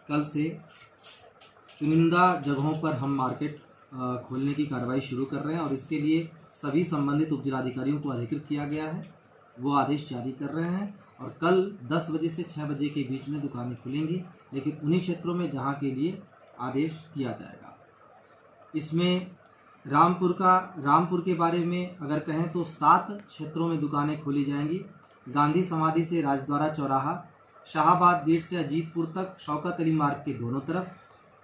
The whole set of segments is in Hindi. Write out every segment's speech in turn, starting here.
कल से चुनिंदा जगहों पर हम मार्केट खोलने की कार्रवाई शुरू कर रहे हैं और इसके लिए सभी संबंधित उपजिलाधिकारियों को अधिकृत किया गया है। वो आदेश जारी कर रहे हैं और कल 10 बजे से 6 बजे के बीच में दुकानें खुलेंगी, लेकिन उन्हीं क्षेत्रों में जहां के लिए आदेश किया जाएगा। इसमें रामपुर के बारे में अगर कहें तो 7 क्षेत्रों में दुकानें खोली जाएंगी। गांधी समाधि से राजद्वारा चौराहा, शाहाबाद गेट से अजीतपुर तक शौकत अली मार्ग के दोनों तरफ,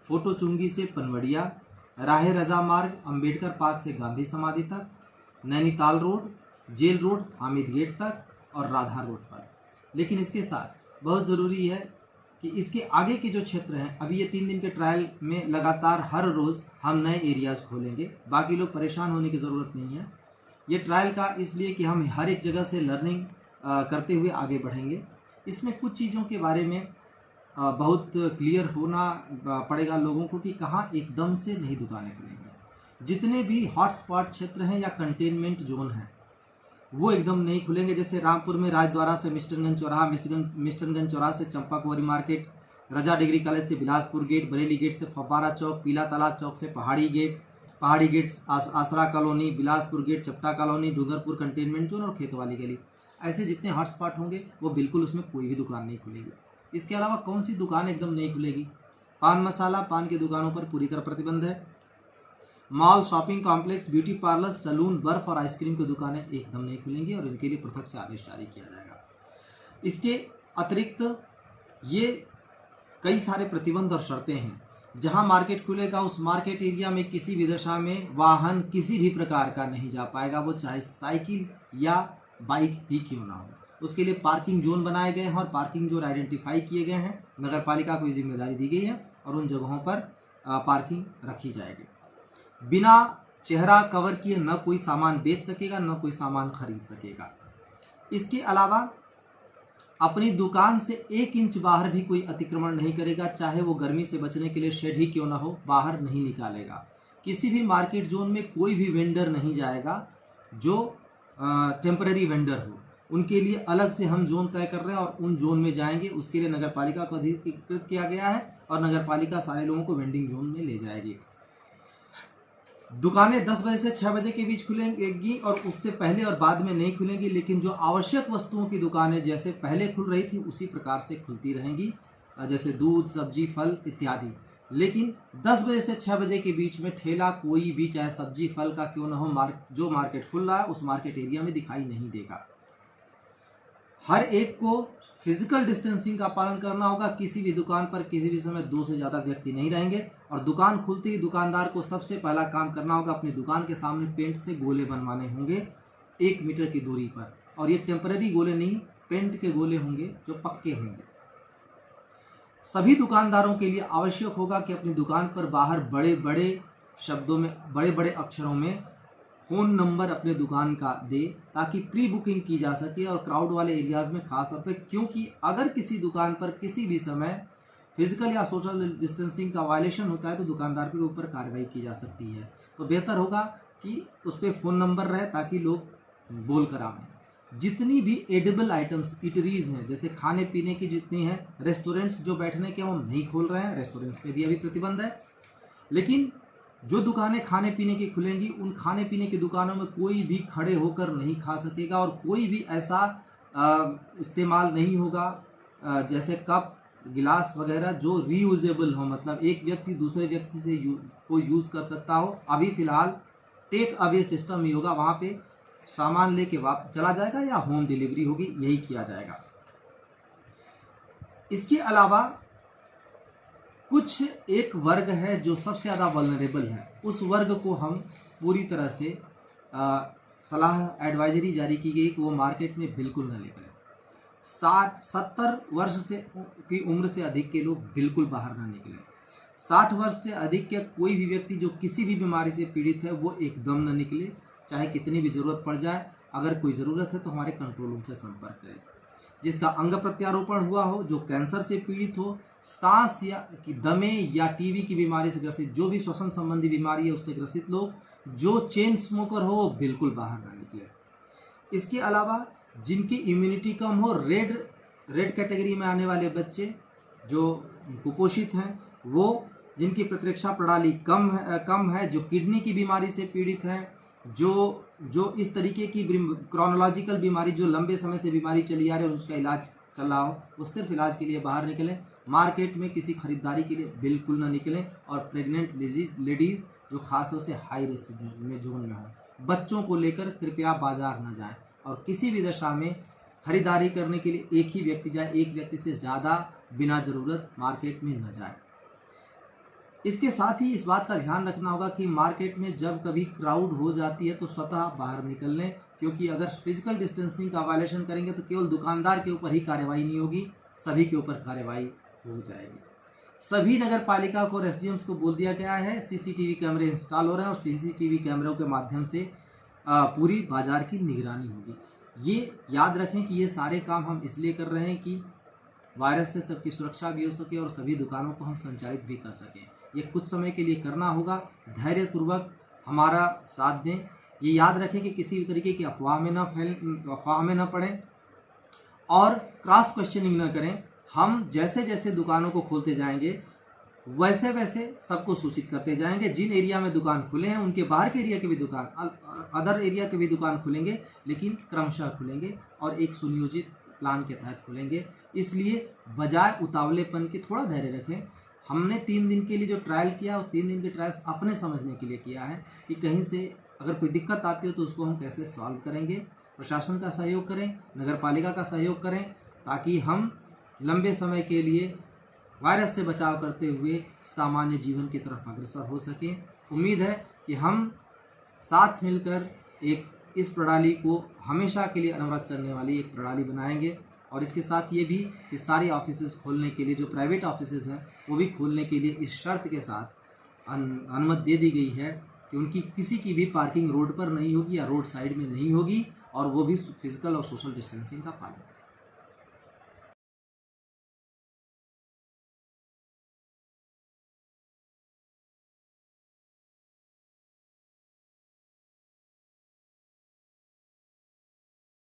फोटो चुंगी से पनवड़िया, राह रजा मार्ग अंबेडकर पार्क से गांधी समाधि तक, Nainital road, jail road, Hamid gate तक और राधा रोड पर। लेकिन इसके साथ बहुत ज़रूरी है कि इसके आगे के जो क्षेत्र हैं, अभी ये 3 दिन के ट्रायल में लगातार हर रोज़ हम नए एरियाज़ खोलेंगे। बाकी लोग परेशान होने की ज़रूरत नहीं है। ये ट्रायल का इसलिए कि हम हर एक जगह से लर्निंग करते हुए आगे बढ़ेंगे। इसमें कुछ चीज़ों के बारे में बहुत क्लियर होना पड़ेगा लोगों को कि कहाँ एकदम से नहीं दुकानें खुलेंगी। जितने भी हॉटस्पॉट क्षेत्र हैं या कंटेनमेंट जोन हैं वो एकदम नहीं खुलेंगे। जैसे रामपुर में राजद्वारा से मिस्टरगंज चौराहा, मिस्टरगंज चौराहा से चंपाकुंवरी मार्केट, रजा डिग्री कॉलेज से बिलासपुर गेट, बरेली गेट से फव्वारा चौक, पीला तालाब चौक से पहाड़ी गेट आसरा कॉलोनी, बिलासपुर गेट, चपटा कॉलोनी, डूंगरपुर कंटेनमेंट जोन और खेतवाली गली, ऐसे जितने हॉटस्पॉट होंगे वो बिल्कुल उसमें कोई भी दुकान नहीं खुलेगी। इसके अलावा कौन सी दुकान एकदम नहीं खुलेगी? पान मसाला, पान की दुकानों पर पूरी तरह प्रतिबंध है। Mall, shopping complex, beauty parlour, salon, बर्फ और आइसक्रीम की दुकानें एकदम नहीं खुलेंगी और इनके लिए पृथक से आदेश जारी किया जाएगा। इसके अतिरिक्त ये कई सारे प्रतिबंध और शर्तें हैं। जहां मार्केट खुलेगा उस मार्केट एरिया में किसी भी दशा में वाहन किसी भी प्रकार का नहीं जा पाएगा, वो चाहे साइकिल या बाइक ही क्यों ना हो। उसके लिए पार्किंग जोन बनाए गए हैं और पार्किंग जोन आइडेंटिफाई किए गए हैं। नगर पालिका को जिम्मेदारी दी गई है और उन जगहों पर पार्किंग रखी जाएगी। बिना चेहरा कवर किए न कोई सामान बेच सकेगा, न कोई सामान खरीद सकेगा। इसके अलावा अपनी दुकान से 1 इंच बाहर भी कोई अतिक्रमण नहीं करेगा, चाहे वो गर्मी से बचने के लिए शेड ही क्यों ना हो, बाहर नहीं निकालेगा। किसी भी मार्केट जोन में कोई भी वेंडर नहीं जाएगा जो टेम्पररी वेंडर हो। उनके लिए अलग से हम जोन तय कर रहे हैं और उन जोन में जाएंगे। उसके लिए नगर पालिका को अधिकृत किया गया है और नगर पालिका सारे लोगों को वेंडिंग जोन में ले जाएगी। दुकानें 10 बजे से 6 बजे के बीच खुलेंगी और उससे पहले और बाद में नहीं खुलेंगी, लेकिन जो आवश्यक वस्तुओं की दुकानें जैसे पहले खुल रही थी उसी प्रकार से खुलती रहेंगी, जैसे दूध, सब्जी, फल इत्यादि। लेकिन 10 बजे से 6 बजे के बीच में ठेला कोई भी, चाहे सब्जी फल का क्यों न हो, जो मार्केट खुल रहा है उस मार्केट एरिया में दिखाई नहीं देगा। हर एक को फिजिकल डिस्टेंसिंग का पालन करना होगा। किसी भी दुकान पर किसी भी समय 2 से ज़्यादा व्यक्ति नहीं रहेंगे और दुकान खुलते ही दुकानदार को सबसे पहला काम करना होगा, अपनी दुकान के सामने पेंट से गोले बनवाने होंगे 1 मीटर की दूरी पर। और ये टेम्पररी गोले नहीं, पेंट के गोले होंगे जो पक्के होंगे। सभी दुकानदारों के लिए आवश्यक होगा कि अपनी दुकान पर बाहर बड़े बड़े शब्दों में, बड़े बड़े अक्षरों में फ़ोन नंबर अपने दुकान का दे, ताकि प्री बुकिंग की जा सके और क्राउड वाले एरियाज़ में खास तौर पे, क्योंकि अगर किसी दुकान पर किसी भी समय फिजिकल या सोशल डिस्टेंसिंग का वायलेशन होता है तो दुकानदार के ऊपर कार्रवाई की जा सकती है। तो बेहतर होगा कि उस पर फ़ोन नंबर रहे ताकि लोग बोल कर आवें। जितनी भी एडिबल आइटम्स, इटरीज़ हैं, जैसे खाने पीने की जितनी हैं, रेस्टोरेंट्स जो बैठने के हम नहीं खोल रहे हैं, रेस्टोरेंट्स पे भी अभी प्रतिबंध है। लेकिन जो दुकानें खाने पीने की खुलेंगी उन खाने पीने की दुकानों में कोई भी खड़े होकर नहीं खा सकेगा और कोई भी ऐसा इस्तेमाल नहीं होगा जैसे कप, गिलास वगैरह जो रीयूजेबल हो, मतलब एक व्यक्ति दूसरे व्यक्ति से को यूज़ कर सकता हो। अभी फ़िलहाल टेक अवे सिस्टम ही होगा, वहाँ पे सामान लेके वापस चला जाएगा या होम डिलीवरी होगी, यही किया जाएगा। इसके अलावा कुछ एक वर्ग है जो सबसे ज़्यादा वल्नरेबल है, उस वर्ग को हम पूरी तरह से सलाह एडवाइजरी जारी की गई कि वो मार्केट में बिल्कुल न निकलें। 60-70 वर्ष से की उम्र से अधिक के लोग बिल्कुल बाहर ना निकलें। 60 वर्ष से अधिक के कोई भी व्यक्ति जो किसी भी बीमारी से पीड़ित है वो एकदम न निकले, चाहे कितनी भी ज़रूरत पड़ जाए। अगर कोई ज़रूरत है तो हमारे कंट्रोल रूम से संपर्क करें। जिसका अंग प्रत्यारोपण हुआ हो, जो कैंसर से पीड़ित हो, सांस या दमे या टीबी की बीमारी से ग्रसित, जो भी श्वसन संबंधी बीमारी है उससे ग्रसित लोग, जो चेन स्मोकर हो वो बिल्कुल बाहर ना निकले। इसके अलावा जिनकी इम्यूनिटी कम हो, रेड कैटेगरी में आने वाले बच्चे जो कुपोषित हैं, वो जिनकी प्रतिरक्षा प्रणाली कम है, जो किडनी की बीमारी से पीड़ित हैं, जो इस तरीके की क्रोनोलॉजिकल बीमारी, जो लंबे समय से बीमारी चली आ रही है, उसका इलाज चल रहा हो, वो सिर्फ इलाज के लिए बाहर निकलें। मार्केट में किसी खरीदारी के लिए बिल्कुल ना निकलें। और प्रेग्नेंट लेडीज़ जो खासतौर से हाई रिस्क जोन में हो, बच्चों को लेकर कृपया बाजार न जाएं। और किसी भी दशा में खरीदारी करने के लिए एक ही व्यक्ति जाए, एक व्यक्ति से ज़्यादा बिना ज़रूरत मार्केट में न जाए। इसके साथ ही इस बात का ध्यान रखना होगा कि मार्केट में जब कभी क्राउड हो जाती है तो स्वतः बाहर निकल लें, क्योंकि अगर फिजिकल डिस्टेंसिंग का वायलेशन करेंगे तो केवल दुकानदार के ऊपर ही कार्रवाई नहीं होगी, सभी के ऊपर कार्रवाई हो जाएगी। सभी नगर पालिका को और एसडीएम्स को बोल दिया गया है, सीसीटीवी कैमरे इंस्टॉल हो रहे हैं और सीसीटीवी कैमरों के माध्यम से पूरी बाजार की निगरानी होगी। ये याद रखें कि ये सारे काम हम इसलिए कर रहे हैं कि वायरस से सबकी सुरक्षा भी हो सके और सभी दुकानों को हम संचालित भी कर सकें। ये कुछ समय के लिए करना होगा, धैर्यपूर्वक हमारा साथ दें। ये याद रखें कि किसी भी तरीके की अफवाह में ना पड़ें और क्रॉस क्वेश्चनिंग न करें। हम जैसे जैसे दुकानों को खोलते जाएंगे वैसे वैसे सबको सूचित करते जाएंगे। जिन एरिया में दुकान खुले हैं उनके बाहर के एरिया के भी दुकान, अदर एरिया के भी दुकान खुलेंगे, लेकिन क्रमशः खुलेंगे और एक सुनियोजित प्लान के तहत खुलेंगे। इसलिए बजाय उतावलेपन के थोड़ा धैर्य रखें। हमने 3 दिन के लिए जो ट्रायल किया वो 3 दिन के ट्रायल्स अपने समझने के लिए किया है कि कहीं से अगर कोई दिक्कत आती हो तो उसको हम कैसे सॉल्व करेंगे। प्रशासन का सहयोग करें, नगर पालिका का सहयोग करें, ताकि हम लंबे समय के लिए वायरस से बचाव करते हुए सामान्य जीवन की तरफ अग्रसर हो सकें। उम्मीद है कि हम साथ मिलकर इस प्रणाली को हमेशा के लिए अनवरत चलने वाली एक प्रणाली बनाएंगे। और इसके साथ ये भी कि सारे ऑफिसेज खोलने के लिए, जो प्राइवेट ऑफिसेज हैं वो भी खोलने के लिए इस शर्त के साथ अनुमति दे दी गई है कि उनकी किसी की भी पार्किंग रोड पर नहीं होगी या रोड साइड में नहीं होगी, और वो भी फिजिकल और सोशल डिस्टेंसिंग का पालन।